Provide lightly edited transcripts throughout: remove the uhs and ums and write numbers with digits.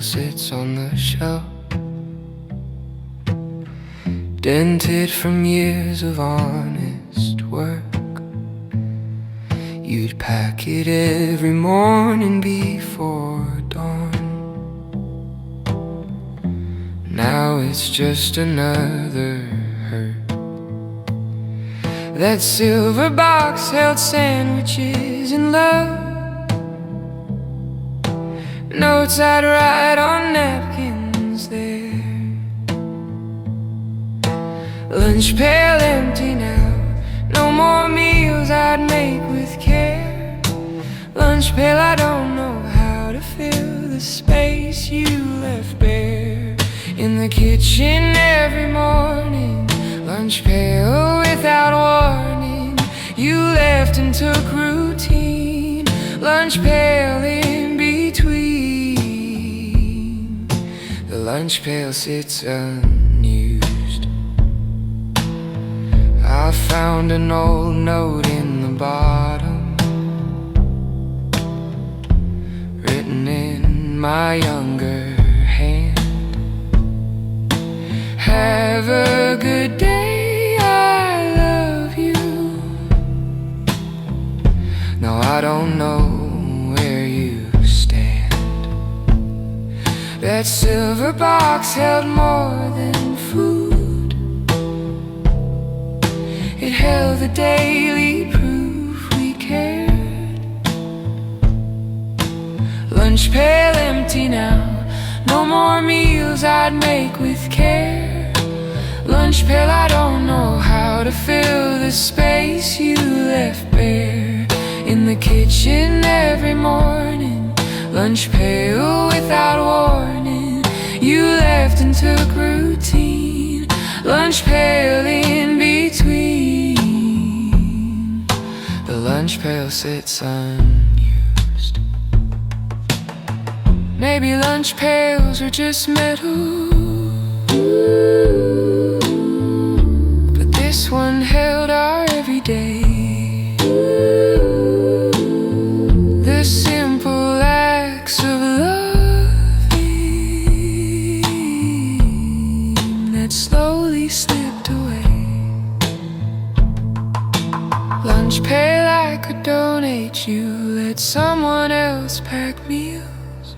sits on the shelf, dented from years of honest work. You'd pack it every morning before dawn. Now it's just another hurt. That silver box held sandwiches and love, notes I'd write on napkins there. Lunch pail empty now, no more meals I'd make with care. Lunch pail, I don't know how to fill the space you left bare. In the kitchen every morning, lunch pail without warning. You left and took routine, lunch pail in between. The lunch pail sits unused. I found an old note in the bottom, written in my younger hand. Have a good day, I love you. No, I don't know where you stand. That silver box held more than food. It held the daily proof we cared. Lunch pail empty now, no more meals I'd make with care. Lunch pail, I don't know how to fill the space you left bare. In the kitchen every morning, lunch pail without warning. You left and took routine, lunch pail in between. The lunch pail sits unused. Maybe lunch pails are just metal, but this one held our everyday. The simple acts of loving that slowly slipped away. Lunch pail, I could donate you, let someone else pack meals.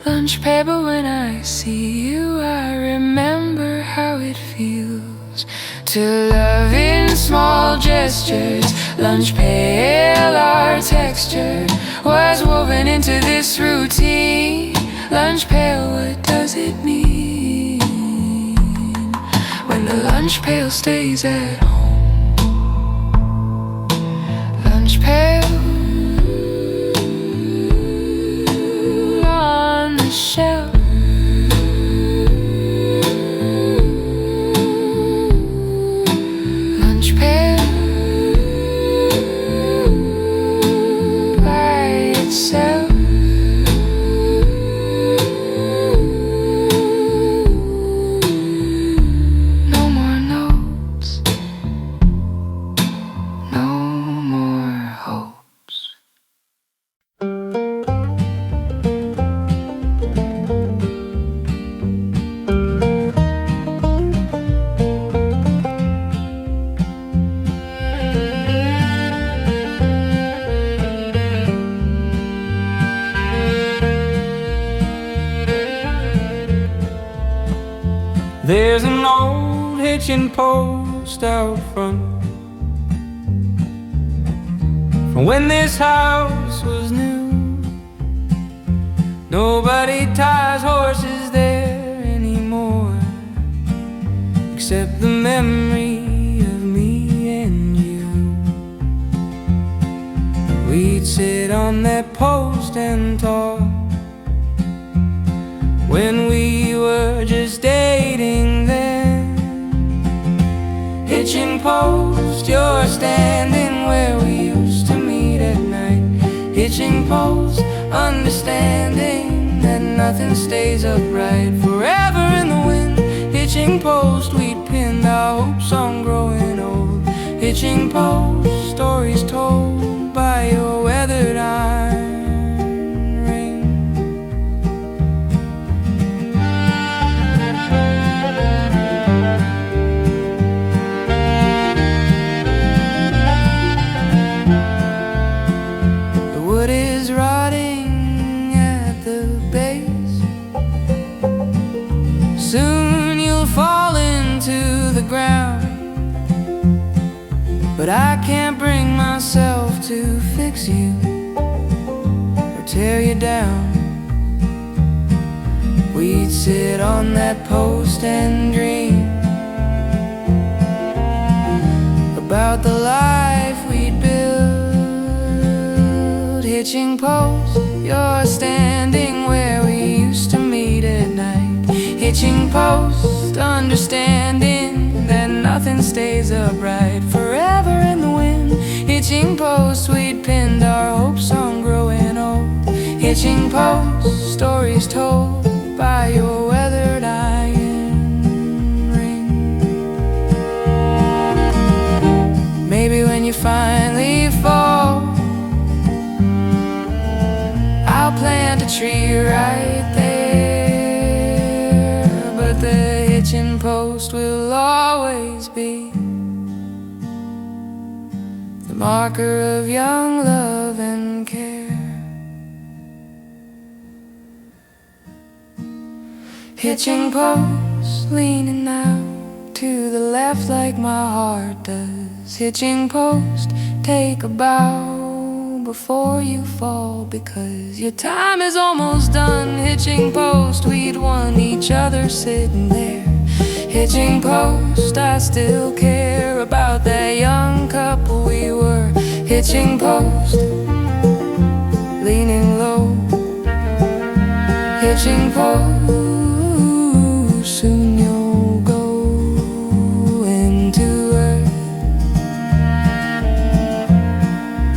Lunch pail, but when I see you, I remember how it feels to love in small gestures. Lunch pail, our texture was woven into this routine. Lunch pail, what does it mean when the lunch pail stays at home? Lunch pail on the shelf, lunch pail by itself. No more notes, no more hopes. There's an old hitching post out front from when this house was new. Nobody ties horses there anymore, except the memory of me and you. We'd sit on that post and talk when we were just dating then. Hitching post, you're standing where we used to meet at night. Hitching post, understanding that nothing stays upright forever in the wind. Hitching post, we'd pinned our hopes on growing old. Hitching post, stories told by your weathered iron ring. soon you'll fall into the ground. But I can't bring myself to fix you or tear you down. We'd sit on that post and dream about the life we'd build. Hitching post, you're standing where we used to meet at night. Hitching post, understanding that nothing stays upright forever in the wind. Hitching post, we'd pinned our hopes on growing old. Hitching post, stories told by your weathered iron ring. Maybe when you finally fall, I'll plant a tree right there. But the hitching post will always be the marker of young love and care. Hitching post, leaning now to the left like my heart does. Hitching post, take a bow before you fall, because your time is almost done. Hitching post, we'd won each other sitting there. Hitching post, I still care about that young couple we were. Hitching post, leaning low. Hitching post, soon you'll go into earth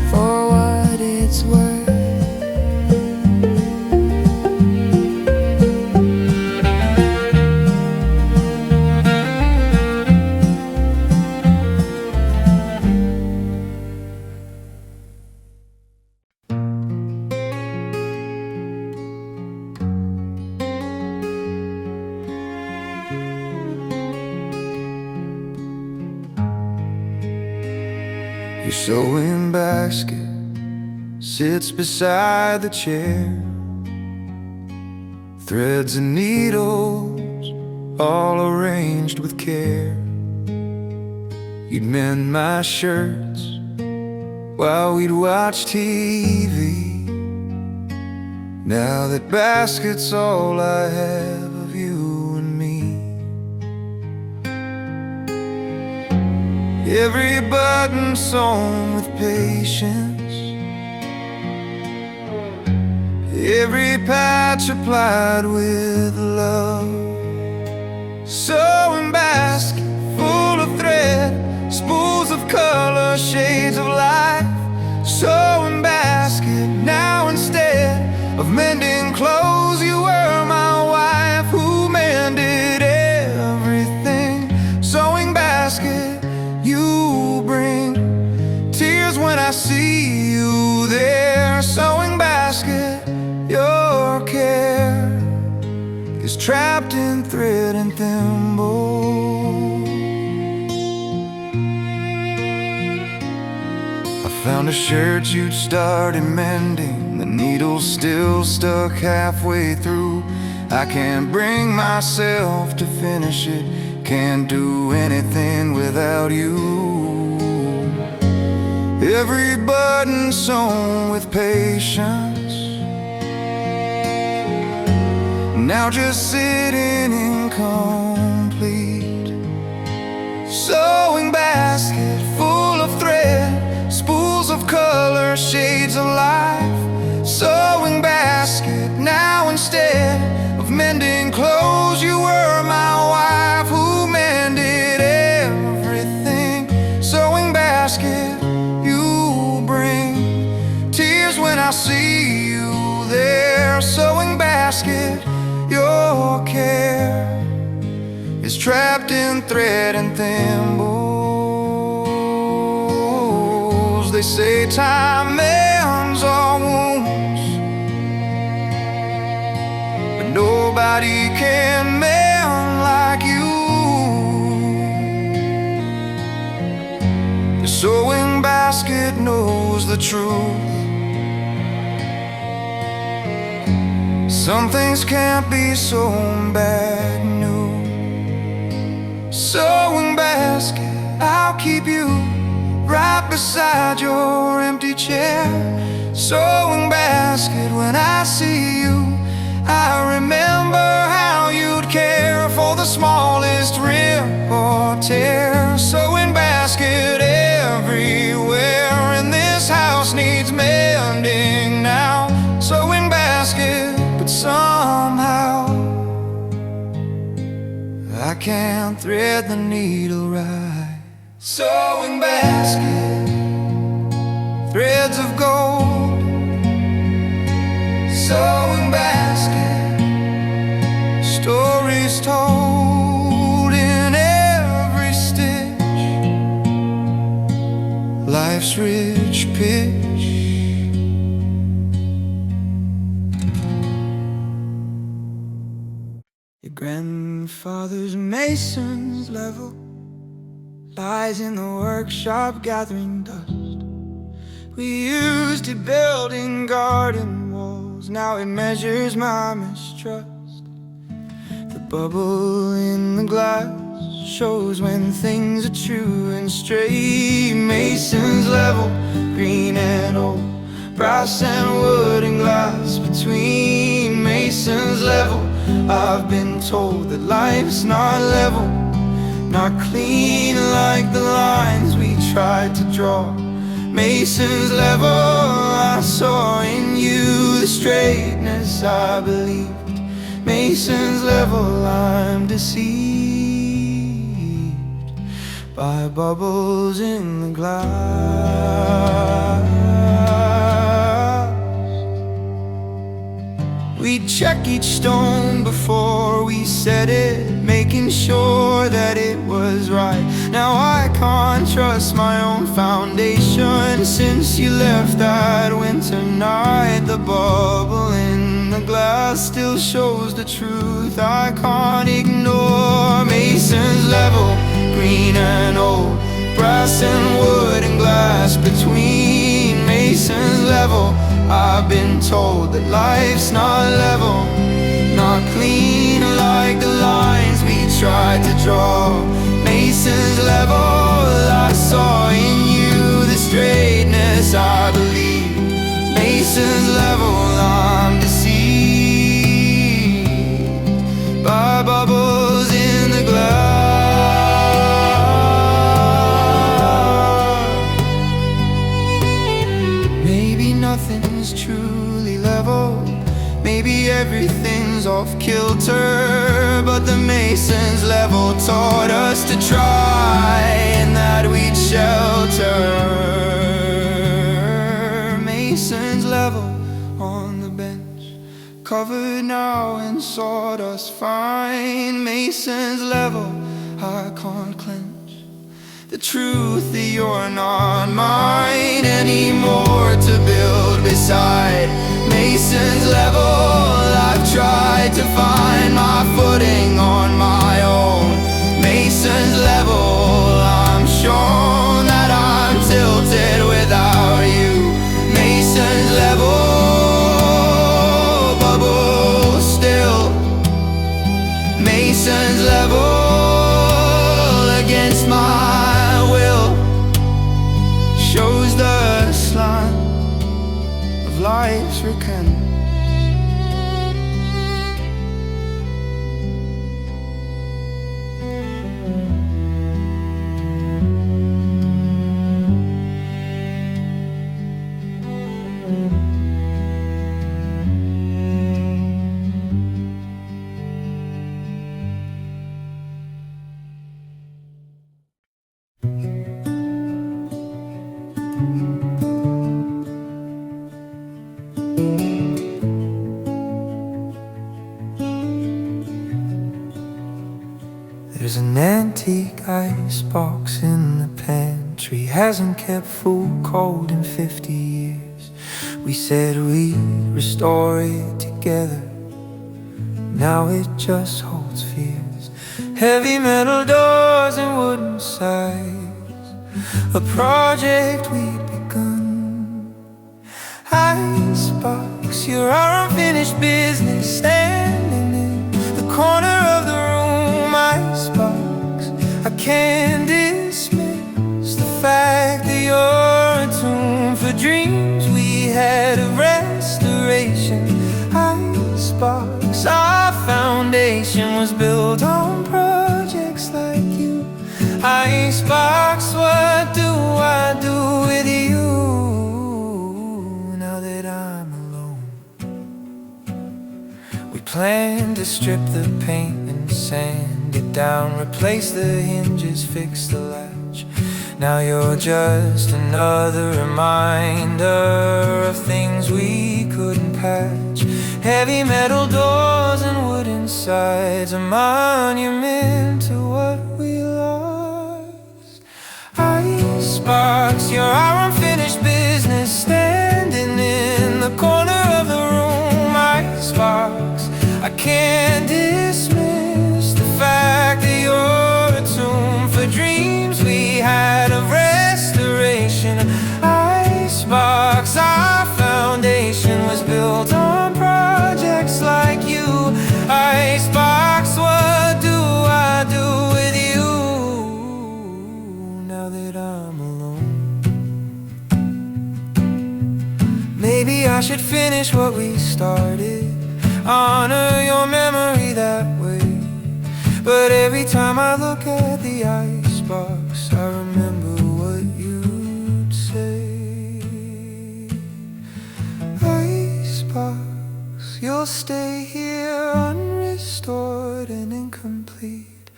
for what it's worth. Your sewing basket sits beside the chair, threads and needles all arranged with care. You'd mend my shirts while we'd watch TV. Now that basket's all I have of you and me. Every button sewn with patience, every patch applied with love. Sewing basket full of thread, spools of color, shades of life. Sewing basket now instead of mending clothes, you were my wife who mended everything. Sewing basket, you bring tears when I see you there. Sewing basket, your care is trapped in thread and thimble. I found a shirt you'd started mending, the needle's still stuck halfway through. I can't bring myself to finish it, can't do anything without you. Every button sewn with patience, now just sitting incomplete. Sewing basket full of thread, spools of color, shades of life. Sewing basket now instead of mending clothes, you were my wife who mended everything. Sewing basket, you bring tears when I see you there. Sewing basket, your care is trapped in thread and thimbles. They say time mends all wounds, but nobody can mend like you. The sewing basket knows the truth. Some things can't be so bad news. I'll keep you right beside your empty chair. Sewing basket, when I see you, I remember how you'd care for the smallest rip or tear. Sewing basket everywhere, and this house needs mending now. Sewing basket, but somehow I can't thread the needle right. Sewing basket, threads of gold. Sewing basket, stories told in every stitch. Life's rich pitch. Your grandfather's mason's level lies in the workshop gathering dust. We used it building garden walls, now it measures my mistrust. The bubble in the glass shows when things are true and straight. Mason's level, green and old, brass and wood and glass. Between Mason's level, I've been told that life's not level, not clean like the lines we tried to draw. Mason's level, I saw in you the straightness I believed. Mason's level, I'm deceived by bubbles in the glass. We'd check each stone before we set it, making sure that it was right. Now I can't trust my own foundation since you left that winter night. The bubble in the glass still shows the truth I can't ignore. Mason's level, green and old, brass and wood and glass. Between Mason's level, I've been told that life's not level, not clean like the lines we tried to draw. Mason's level, I saw in you the straightness I believe. Mason's level, I'm deceived by bubbles in the glass. Maybe nothing's truly level, maybe everything's off kilter, but the Mason's level taught us to try and that we'd shelter. Mason's level on the bench, covered now in sawdust fine. Mason's level, I can't clench the truth that you're not mine anymore to build beside. Mason's level, I've tried to find my footing on my own. Mason's level, I'm shown that I'm tilted without you. Mason's level, bubble still. Mason's level, against my will, shows the slant of life's reckoning. There's an antique icebox in the pantry, hasn't kept food cold in 50 years. We said we'd restore it together, now it just holds fears. Heavy metal doors and wooden sides, a project we'd begun. Icebox, you're our unfinished business, standing in the corner of the room. Icebox, I can't dismiss. foundation was built on projects like you. Icebox, what do I do with you now that I'm alone? We planned to strip the paint and sand it down, replace the hinges, fix the latch. Now you're just another reminder of things we couldn't patch. Heavy metal doors and wooden sides, a monument to what we lost. Icebox, you're our unfinished business, standing in the corner of the room. Icebox, I can't dismiss the fact that you're a tomb for dreams we had of restoration. Icebox, our foundation was built on projects like you. Icebox, what do I do with you now that I'm alone? Maybe I should finish what we started, honor your memory that way. But every time I look at the icebox, I remember what you'd say. Icebox, you'll stay here unrestored and incomplete.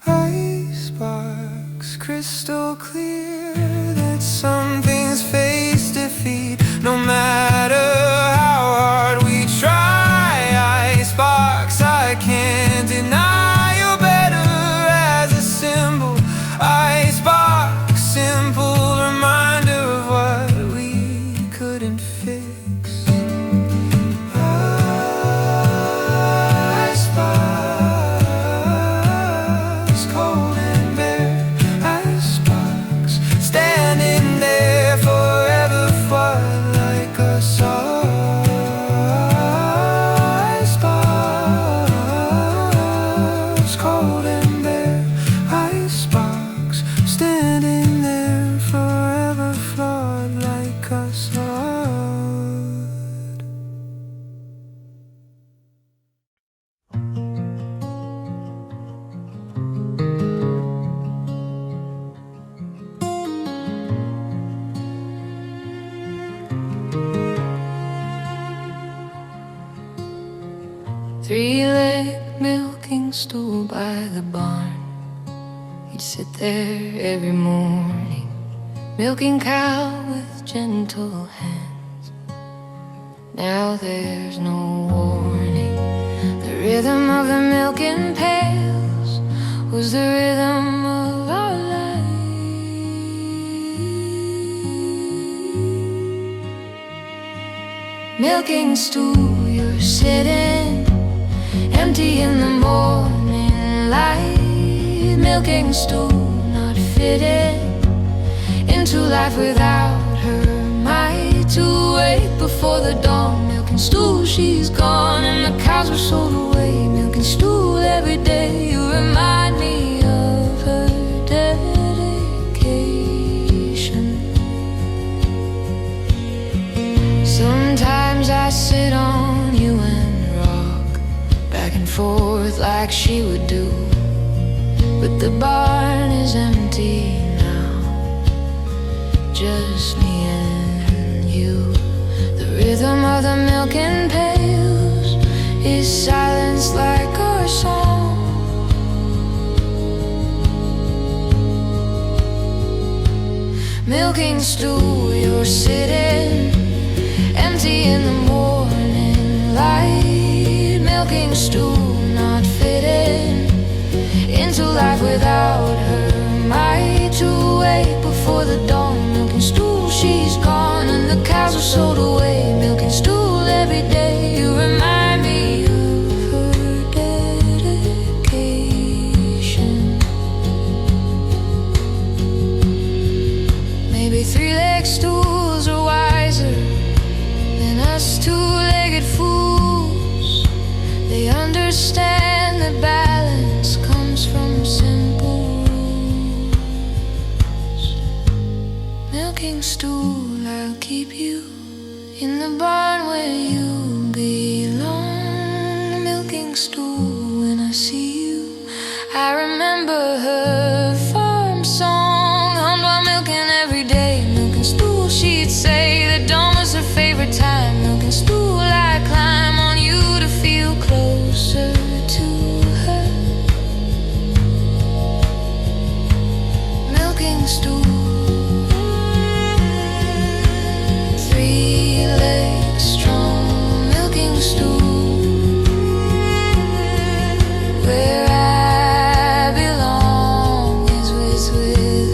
Icebox, crystal clear that some things face defeat. No matter how hard we try, icebox, I can't deny you're better as a symbol. Icebox, simple reminder of what we couldn't fix. Icebox, cold and bare. Icebox, standing there forever, flood like a icebox, cold and bare. Icebox, standing there forever, flawed like a sword. 3-leg milking stool by the barn. He'd sit there every morning, milking cow with gentle hands. Now there's no warning. The rhythm of the milking pails was the rhythm of our life. Milking stool, you're sitting empty in the morning light. Milking stool, not fitted into life without her might. To wake before the dawn. Milking stool, she's gone and the cows were sold away. Milking stool, every day you remind me of her dedication. Sometimes I sit on you and rock back and forth like she would do, but the barn is empty now, just me and you. The rhythm of the milking pails is silence like our song. Milking stool, you're sitting empty in the morning light. Milking stool, not fitting into life without her might. To wake before the dawn. Milking stool, she's gone and the cows are sold away. Milking stool, every day you remind me of her dedication. Maybe 3-leg stools are wiser than us 2-legged fools. They understand that balance comes from simple rules. Milking stool, I'll keep you in the barn where you belong. Milking stool, when I remember her farm song, hummed while milking every day. Milk and stool, she'd say that dawn was her favorite time. Milk and stool, I climb on you to feel closer to her. Milking stool, 3 legs strong, milking stool. Where I belong is with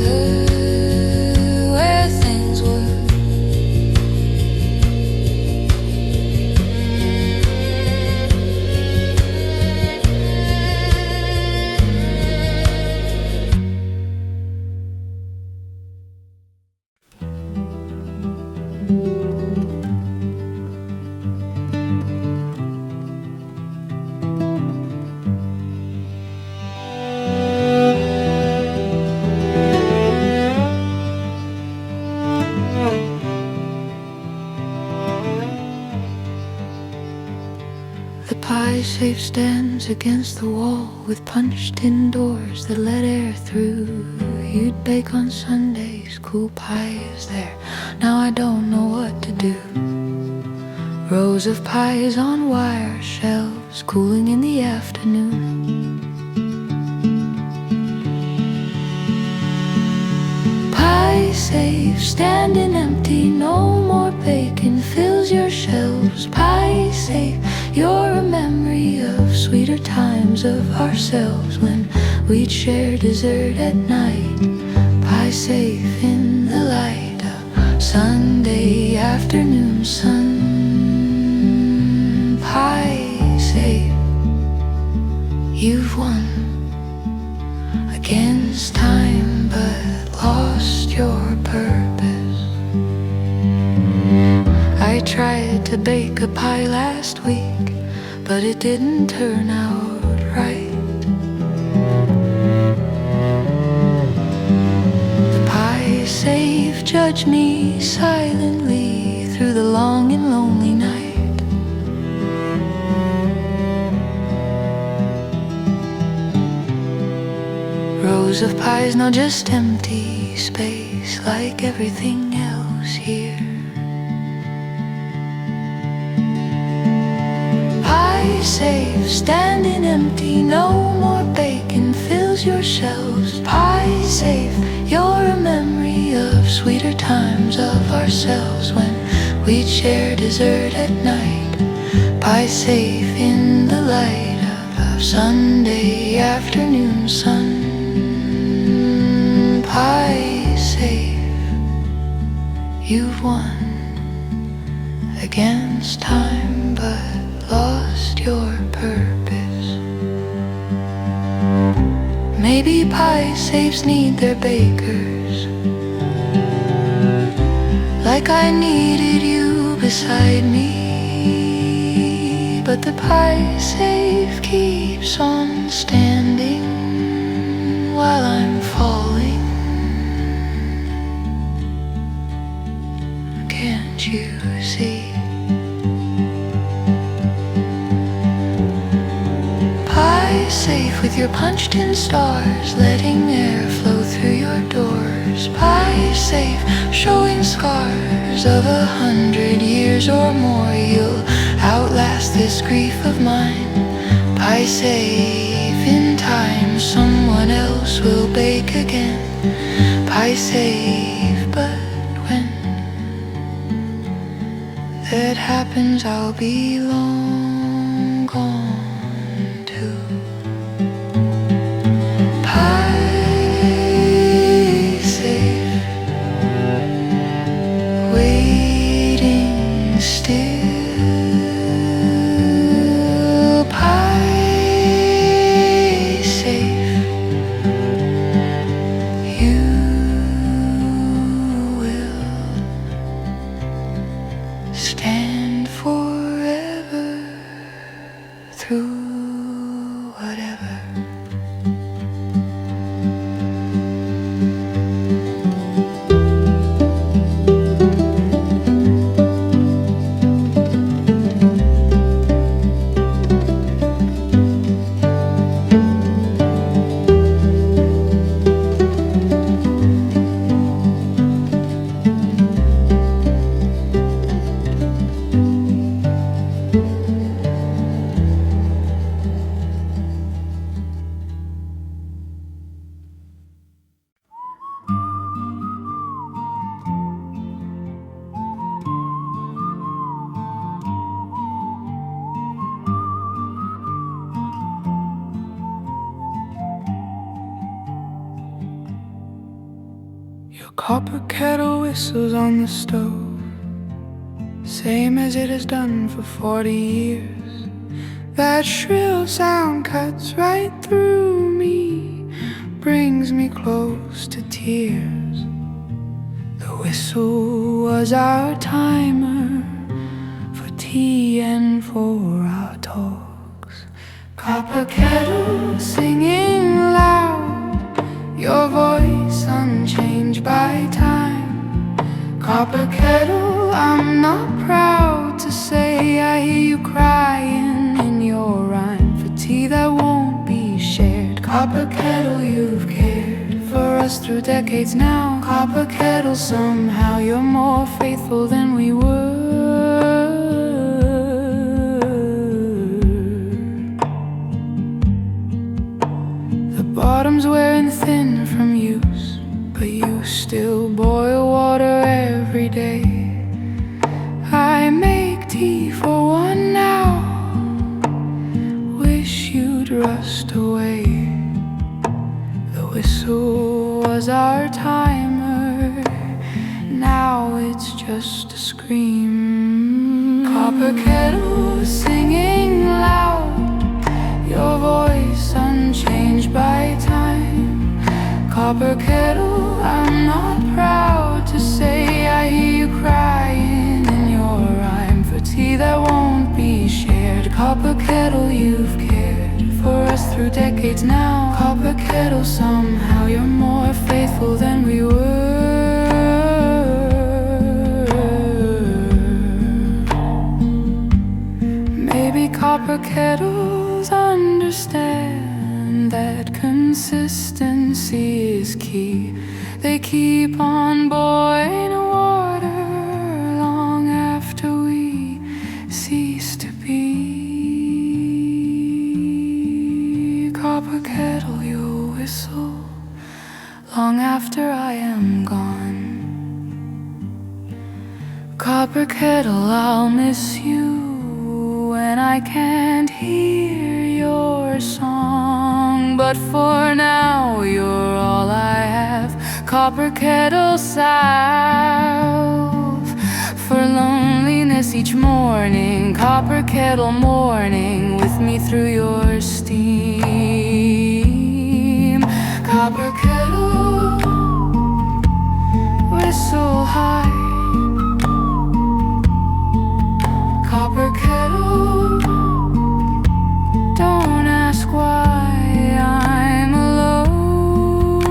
her, where things were. The pie safe stands against the wall with punched-in doors that let air through. You'd bake on Sundays, cool pies there. Now I don't know what to do. Rows of pies on wire shelves, cooling in the afternoon. Pie safe standing empty, no more bacon fills your shelves. Pie safe, you're a memory of sweeter times of ourselves when we'd share dessert at night. Pie safe in the light of Sunday afternoon sun. Pie safe, you've won against time but lost your purpose. I tried to bake a pie last week, but it didn't turn out right. The pie safe judged me silently through the long and lonely night. Rows of pies, now just empty space like everything else here. Pie safe, standing empty, no more bacon fills your shelves. Pie safe, you're a memory of sweeter times of ourselves when we'd share dessert at night. Pie safe in the light of Sunday afternoon sun. Pie safe, you've won against time but lost your purpose. Maybe pie safes need their bakers, like I needed you beside me. But the pie safe keeps on standing while I'm falling. Can't you see? Pie safe with your punched-in stars, letting air flow through your doors. Pie safe, showing scars of 100 years or more. You'll outlast this grief of mine. Pie safe, in time someone else will bake again. Pie safe, but when that happens, I'll be long gone too. Pie safe, waiting still. Pie safe, you will stand forever copper kettle whistles on the stove, same as it has done for 40 years. That shrill sound cuts right through me, brings me close to tears. The whistle was our timer for tea and for our talks. Copper kettle singing loud, your voice unchanged by time. Copper kettle, I'm not proud to say I hear you crying in your rhyme for tea that won't be shared. Copper kettle, you've cared for us through decades now. Copper kettle, somehow you're more faithful than we were. The bottom's wearing thin from use, but you still boil water every day. I make tea for one now, wish you'd rust away. The whistle was our timer, now it's just a scream. Copper kettle singing loud, your voice unchanged by time. Copper kettle, I'm not proud to say I hear you crying in your rhyme for tea that won't be shared. Copper kettle, you've cared for us through decades now. Copper kettle, somehow you're more faithful than we were. Maybe copper kettles understand that consistency is key. They keep on boiling water long after we cease to be. Copper kettle, you'll whistle long after I am gone. Copper kettle, I'll miss you when I can't hear your song, but for now you're all I have. Copper kettle salve for loneliness each morning. Copper kettle morning with me through your steam. Copper kettle whistle high. Copper kettle, don't ask why I'm alone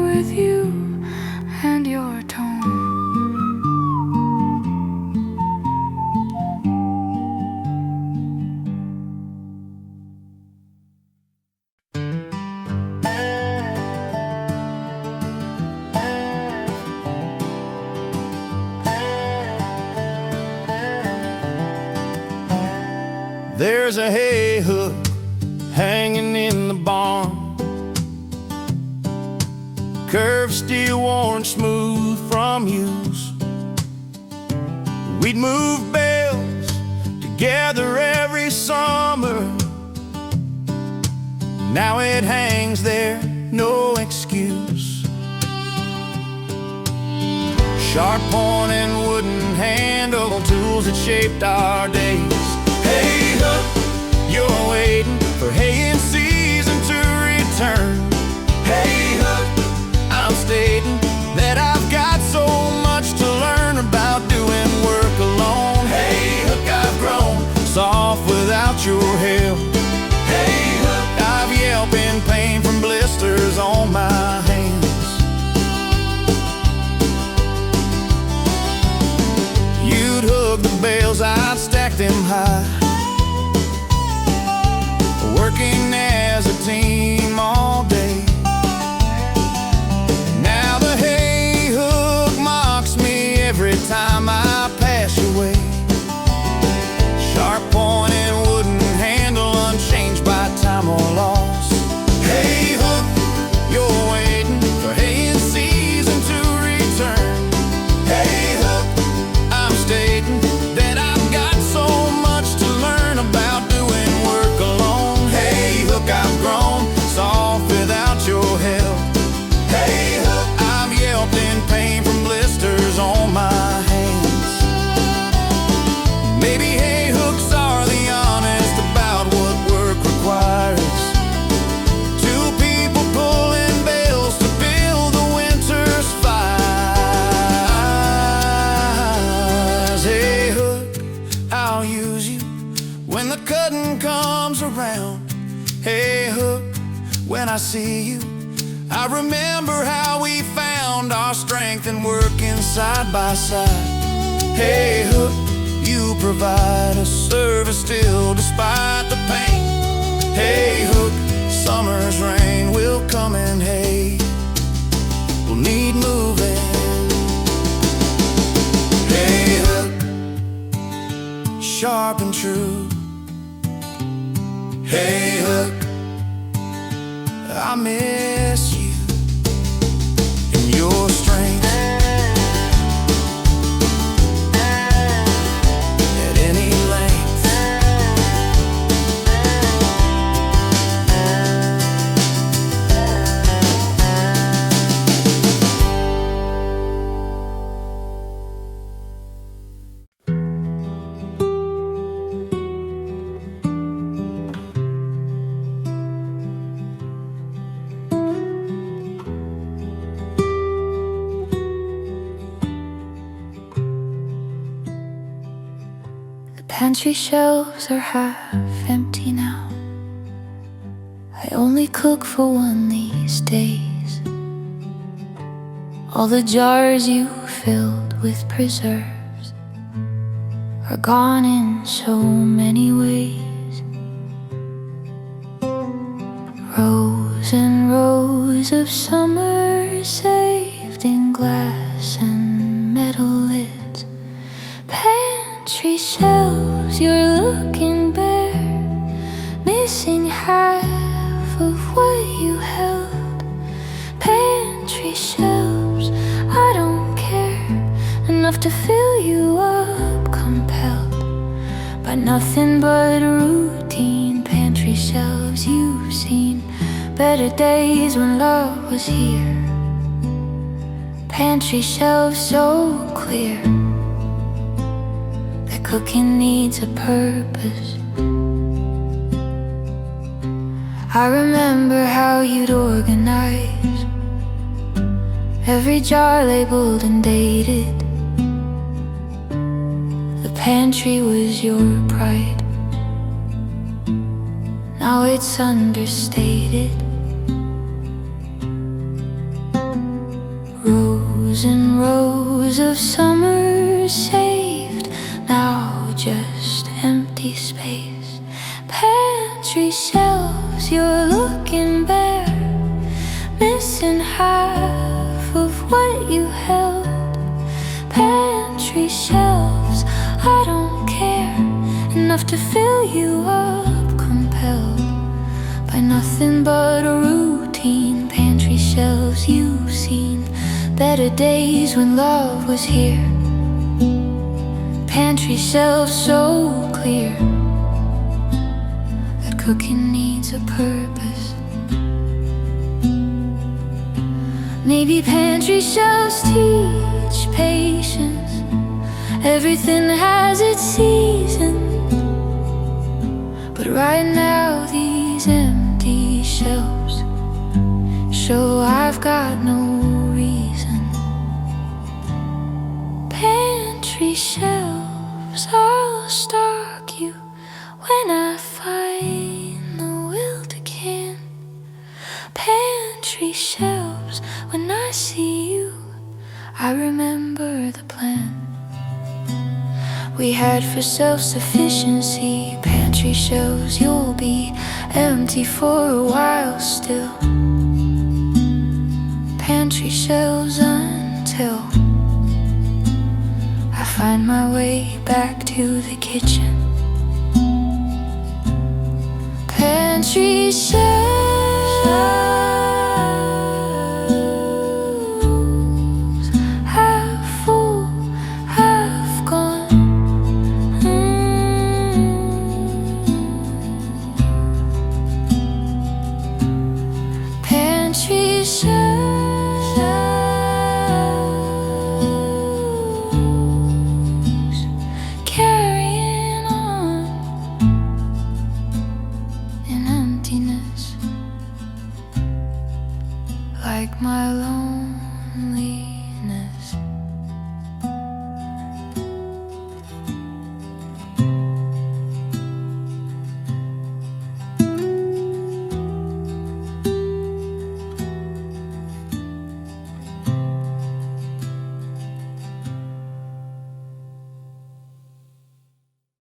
with you and your tone. There's a hay hook hanging in the barn, curved steel worn smooth from use. We'd move bales together every summer. Now it hangs there, no excuse. Sharp point and wooden handle, tools that shaped our days. Hey hook, you're waiting for hay in season to return. Hey hook, I'm stating that I've got so much to learn about doing work alone. Hey hook, I've grown soft without your help. Hey hook, I've yelped in pain from blisters on my hands. You'd hug the bales, I'd stack them high, working as a team all day. Now the hay hook mocks me every time I pass your way. Sharp point and wooden handle, unchanged by time or loss. Hey hook, you're waiting for hay in season to return. Hey hook, I'm stating that I've got so much to around. Hey, Hook, when I see you, I remember how we found our strength in working side by side. Hey, Hook, you provide a service still despite the pain. Hey, Hook, summer's rain will come and hey, we'll need moving. Hey, Hook, sharp and true. Hey, Hook, I miss you and your strength. At any length. Pantry shelves are half empty now. I only cook for one these days. All the jars you filled with preserves are gone in so many ways. Rows and rows of summer saved in glass and metal lids. Pantry shelves, you're looking bare, missing half of what you held. Pantry shelves, I don't care, enough to fill you up, compelled by nothing but routine. Pantry shelves, you've seen better days when love was here. Pantry shelves so clear, cooking needs a purpose. I remember how you'd organize every jar labeled and dated. The pantry was your pride, now it's understated. Rows and rows of summers saved, now just empty space. Pantry shelves, you're looking bare, missing half of what you held. Pantry shelves, I don't care, enough to fill you up, compelled by nothing but a routine. Pantry shelves, you've seen better days when love was here. Pantry shelves so clear that cooking needs a purpose. Maybe pantry shelves teach patience, everything has its season. But right now these empty shelves show I've got no reason. Pantry shelves, I'll stock you when I find the will to can. Pantry shelves, when I see you, I remember the plan we had for self-sufficiency. Pantry shelves, you'll be empty for a while still. Pantry shelves until I find my way back to the kitchen. Pantry shelves.